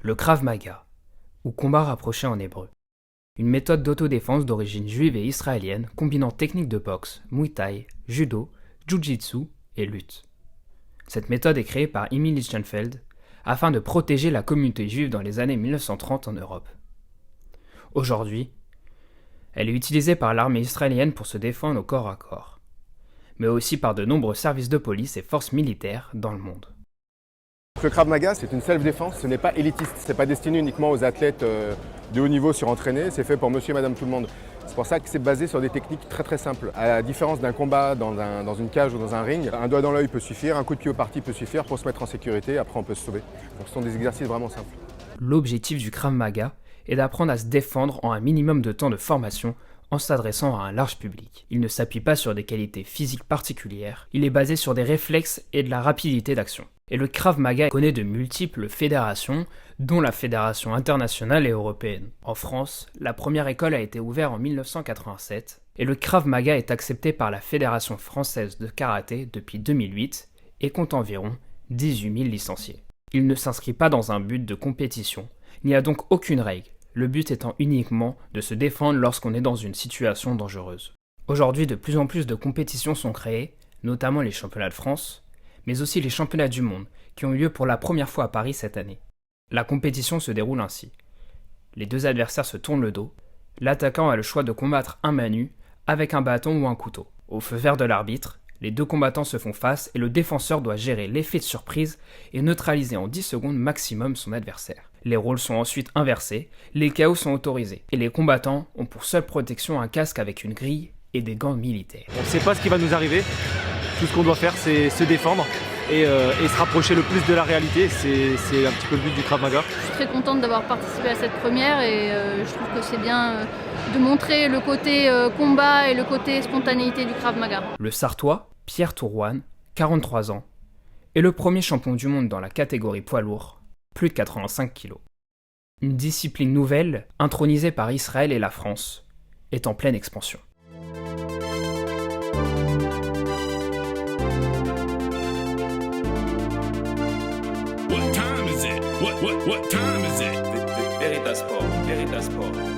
Le Krav Maga, ou combat rapproché en hébreu. Une méthode d'autodéfense d'origine juive et israélienne combinant techniques de boxe, muay thai, judo, jiu-jitsu et lutte. Cette méthode est créée par Emil Lichtenfeld afin de protéger la communauté juive dans les années 1930 en Europe. Aujourd'hui, elle est utilisée par l'armée israélienne pour se défendre au corps à corps, mais aussi par de nombreux services de police et forces militaires dans le monde. Le Krav Maga, c'est une self-défense, ce n'est pas élitiste, ce n'est pas destiné uniquement aux athlètes de haut niveau surentraînés, c'est fait pour monsieur et madame tout le monde. C'est pour ça que c'est basé sur des techniques très très simples. À la différence d'un combat dans une cage ou dans un ring, un doigt dans l'œil peut suffire, un coup de pied au parti peut suffire pour se mettre en sécurité, après on peut se sauver. Donc ce sont des exercices vraiment simples. L'objectif du Krav Maga est d'apprendre à se défendre en un minimum de temps de formation en s'adressant à un large public. Il ne s'appuie pas sur des qualités physiques particulières, il est basé sur des réflexes et de la rapidité d'action. Et le Krav Maga connaît de multiples fédérations, dont la Fédération internationale et européenne. En France, la première école a été ouverte en 1987, et le Krav Maga est accepté par la Fédération française de karaté depuis 2008 et compte environ 18 000 licenciés. Il ne s'inscrit pas dans un but de compétition, il n'y a donc aucune règle, le but étant uniquement de se défendre lorsqu'on est dans une situation dangereuse. Aujourd'hui, de plus en plus de compétitions sont créées, notamment les championnats de France, mais aussi les championnats du monde, qui ont eu lieu pour la première fois à Paris cette année. La compétition se déroule ainsi. Les deux adversaires se tournent le dos, l'attaquant a le choix de combattre un main nue, avec un bâton ou un couteau. Au feu vert de l'arbitre, les deux combattants se font face et le défenseur doit gérer l'effet de surprise et neutraliser en 10 secondes maximum son adversaire. Les rôles sont ensuite inversés, les KO sont autorisés, et les combattants ont pour seule protection un casque avec une grille et des gants militaires. On ne sait pas ce qui va nous arriver. Tout ce qu'on doit faire, c'est se défendre et se rapprocher le plus de la réalité. C'est un petit peu le but du Krav Maga. Je suis très contente d'avoir participé à cette première et je trouve que c'est bien de montrer le côté combat et le côté spontanéité du Krav Maga. Le Sartois, Pierre Tourouane, 43 ans, est le premier champion du monde dans la catégorie poids lourd, plus de 85 kg. Une discipline nouvelle, intronisée par Israël et la France, est en pleine expansion. What time is it? What time is it? Veritas Sport.